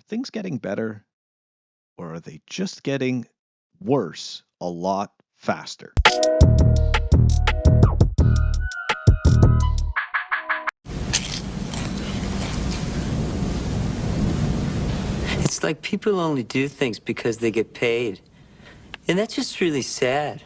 Are things getting better, or are they just getting worse a lot faster? It's like people only do things because they get paid. And that's just really sad.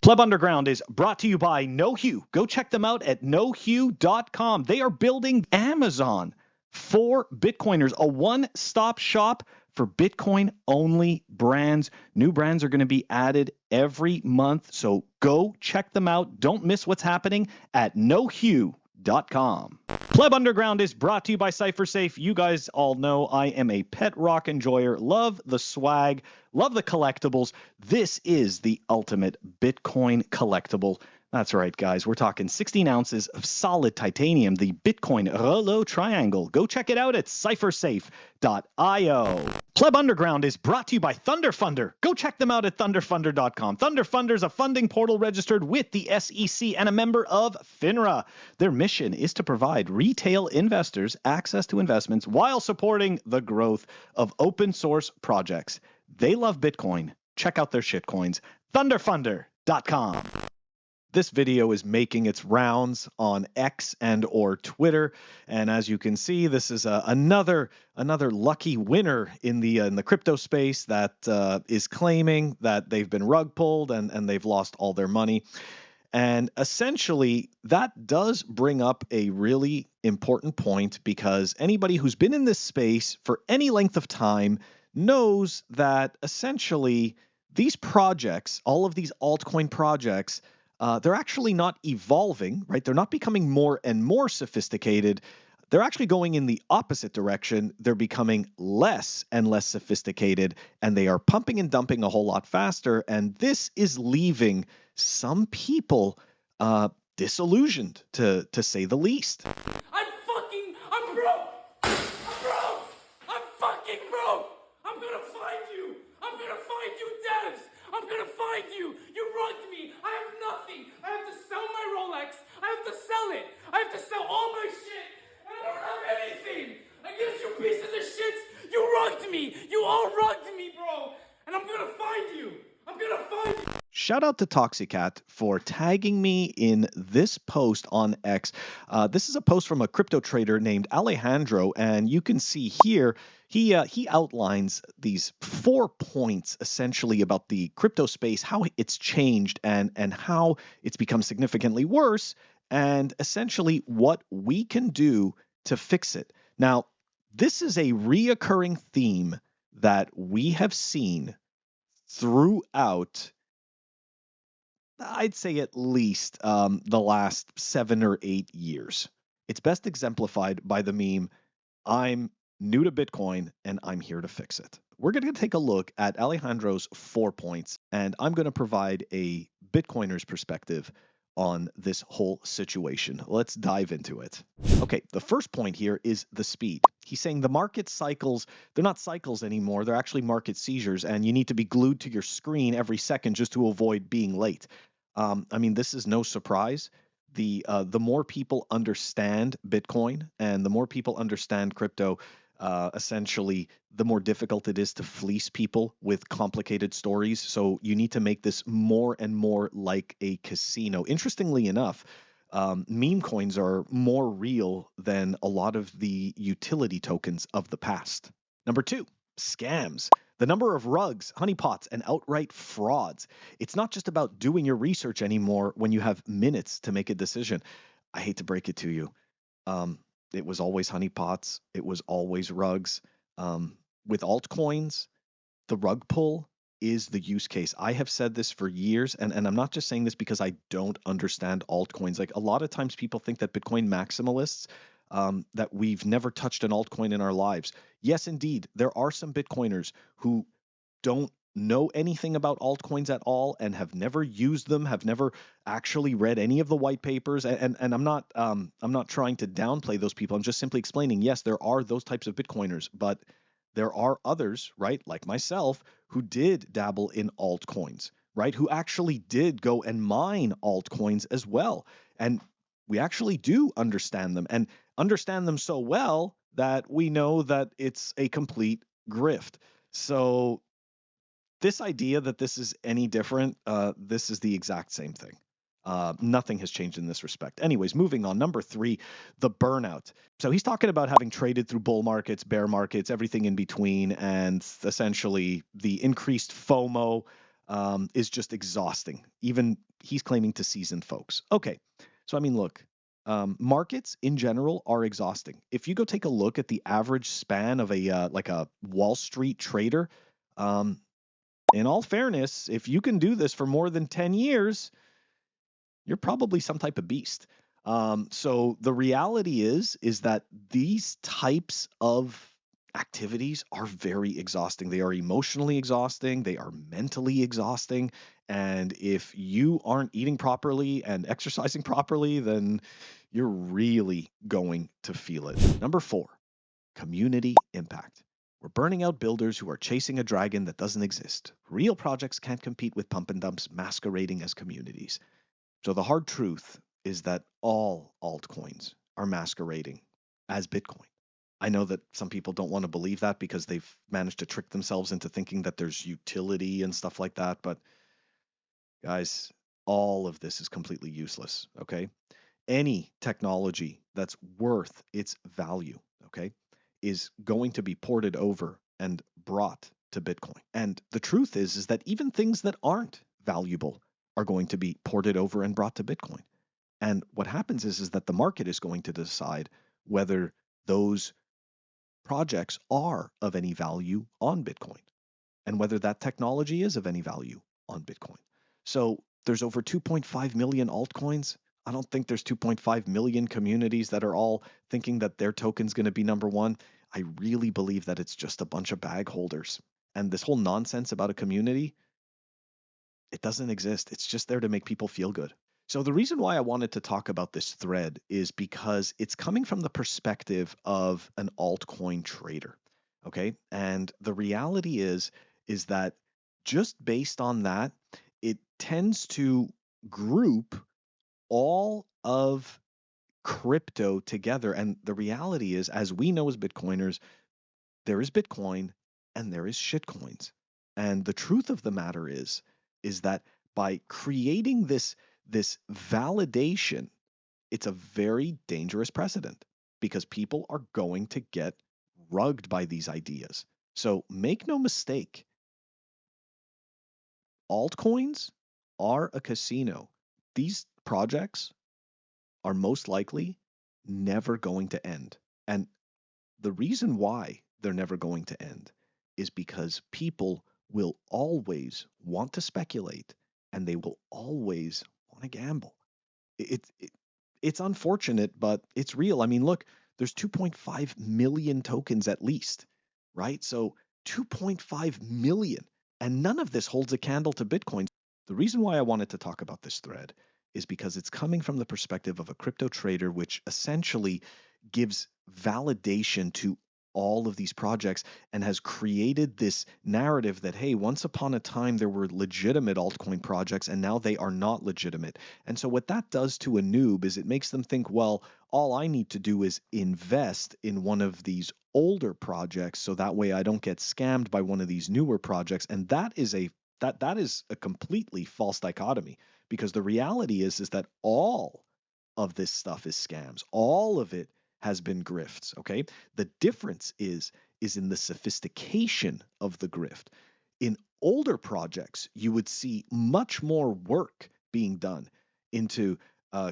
Pleb Underground is brought to you by NOHhue. Go check them out at NOHhue.com. They are building Amazon for Bitcoiners, a one-stop shop for Bitcoin-only brands. New brands are going to be added every month, so go check them out. Don't miss what's happening at NOHhue.com. Pleb Underground is brought to you by CypherSafe. You guys all know I am a pet rock enjoyer. Love the swag, love the collectibles. This is the ultimate Bitcoin collectible. That's right, guys. We're talking 16 ounces of solid titanium, the Bitcoin Rouleau Triangle. Go check it out at CypherSafe.io. Pleb Underground is brought to you by ThunderFunder. Go check them out at ThunderFunder.com. ThunderFunder is a funding portal registered with the SEC and a member of FINRA. Their mission is to provide retail investors access to investments while supporting the growth of open source projects. They love Bitcoin. Check out their shitcoins. ThunderFunder.com. This video is making its rounds on X and or Twitter, and as you can see, this is another lucky winner in the crypto space that is claiming that they've been rug pulled and they've lost all their money. And essentially, that does bring up a really important point, because anybody who's been in this space for any length of time knows that essentially these projects, all of these altcoin projects, they're actually not evolving, right? They're not becoming more and more sophisticated. They're actually going in the opposite direction. They're becoming less and less sophisticated, and they are pumping and dumping a whole lot faster. And this is leaving some people disillusioned, to say the least. I'm broke. I'm fucking broke. I'm gonna find you. Devs. I'm gonna find you. You rugged me. I have nothing. I have to sell my Rolex. I have to sell it. I have to sell all my shit. And I don't have anything. Against you pieces of shit. You rugged me. You all rugged me, bro. And I'm gonna find you. Shout out to Toxicat for tagging me in this post on X. This is a post from a crypto trader named Alejandro, and you can see here he outlines these 4 points essentially about the crypto space, how it's changed and how it's become significantly worse, and essentially what we can do to fix it. Now, this is a reoccurring theme that we have seen throughout, I'd say at least the last 7 or 8 years. It's best exemplified by the meme, "I'm new to Bitcoin and I'm here to fix it." We're going to take a look at Alejandro's 4 points, and I'm going to provide a Bitcoiner's perspective on this whole situation. Let's dive into it. Okay, the first point here is the speed. He's saying the market cycles, they're not cycles anymore, they're actually market seizures, and you need to be glued to your screen every second just to avoid being late. I mean, this is no surprise. The more people understand Bitcoin and the more people understand crypto, essentially, the more difficult it is to fleece people with complicated stories. So you need to make this more and more like a casino. Interestingly enough, meme coins are more real than a lot of the utility tokens of the past. Number 2, scams. The number of rugs, honeypots, and outright frauds. It's not just about doing your research anymore when you have minutes to make a decision. I hate to break it to you. It was always honeypots. It was always rugs. With altcoins, the rug pull is the use case. I have said this for years, and I'm not just saying this because I don't understand altcoins. Like, a lot of times people think that Bitcoin maximalists, that we've never touched an altcoin in our lives. Yes, indeed, there are some Bitcoiners who don't know anything about altcoins at all and have never used them, have never actually read any of the white papers. And I'm not trying to downplay those people. I'm just simply explaining, yes, there are those types of Bitcoiners, but there are others, right, like myself, who did dabble in altcoins, right, who actually did go and mine altcoins as well. And we actually do understand them, and understand them so well that we know that it's a complete grift. So this idea that this is any different, this is the exact same thing. Nothing has changed in this respect. Anyways, moving on. Number 3, the burnout. So he's talking about having traded through bull markets, bear markets, everything in between, and essentially the increased FOMO is just exhausting. Even he's claiming to seasoned folks. Okay, so I mean, look, markets in general are exhausting. If you go take a look at the average span of a like a Wall Street trader, um, in all fairness, if you can do this for more than 10 years, you're probably some type of beast. So the reality is that these types of activities are very exhausting. They are emotionally exhausting. They are mentally exhausting. And if you aren't eating properly and exercising properly, then you're really going to feel it. Number 4, community impact. We're burning out builders who are chasing a dragon that doesn't exist. Real projects can't compete with pump and dumps masquerading as communities. So the hard truth is that all altcoins are masquerading as Bitcoin. I know that some people don't want to believe that because they've managed to trick themselves into thinking that there's utility and stuff like that. But guys, all of this is completely useless. Okay. Any technology that's worth its value, okay, is going to be ported over and brought to Bitcoin. And the truth is that even things that aren't valuable are going to be ported over and brought to Bitcoin. And what happens is that the market is going to decide whether those projects are of any value on Bitcoin and whether that technology is of any value on Bitcoin. So there's over 2.5 million altcoins. I don't think there's 2.5 million communities that are all thinking that their token's going to be number one. I really believe that it's just a bunch of bag holders. And this whole nonsense about a community, it doesn't exist. It's just there to make people feel good. So the reason why I wanted to talk about this thread is because it's coming from the perspective of an altcoin trader. Okay? And the reality is that just based on that, it tends to group all of crypto together. And the reality is, as we know as Bitcoiners, there is Bitcoin and there is shitcoins. And the truth of the matter is that by creating this validation, it's a very dangerous precedent because people are going to get rugged by these ideas. So make no mistake, altcoins are a casino. These projects are most likely never going to end. And the reason why they're never going to end is because people will always want to speculate and they will always want to gamble. It's unfortunate, but it's real. I mean, look, there's 2.5 million tokens at least, right? So 2.5 million, and none of this holds a candle to Bitcoin. The reason why I wanted to talk about this thread is because it's coming from the perspective of a crypto trader, which essentially gives validation to all of these projects and has created this narrative that, hey, once upon a time there were legitimate altcoin projects and now they are not legitimate. And so what that does to a noob is it makes them think, well, all I need to do is invest in one of these older projects so that way I don't get scammed by one of these newer projects. And that is a completely false dichotomy, because the reality is that all of this stuff is scams. All of it has been grifts, okay? The difference is in the sophistication of the grift. In older projects, you would see much more work being done into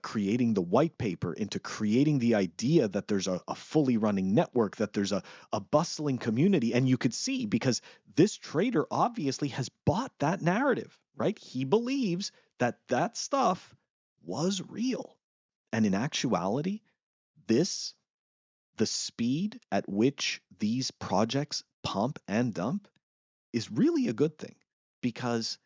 creating the white paper, into creating the idea that there's a fully running network, that there's a bustling community. And you could see, because this trader obviously has bought that narrative, right? He believes that that stuff was real. And in actuality, the speed at which these projects pump and dump is really a good thing, because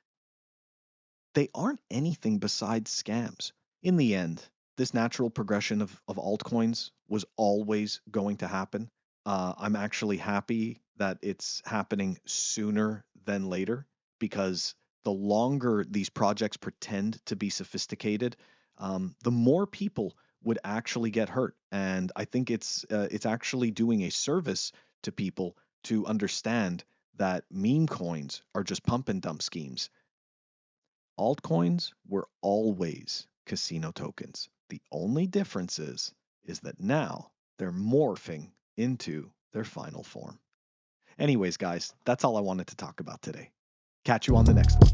they aren't anything besides scams. In the end, this natural progression of altcoins was always going to happen. I'm actually happy that it's happening sooner than later, because the longer these projects pretend to be sophisticated, the more people would actually get hurt. And I think it's actually doing a service to people to understand that meme coins are just pump and dump schemes. Altcoins were always casino tokens. The only difference is that now they're morphing into their final form. Anyways, guys, that's all I wanted to talk about today. Catch you on the next one.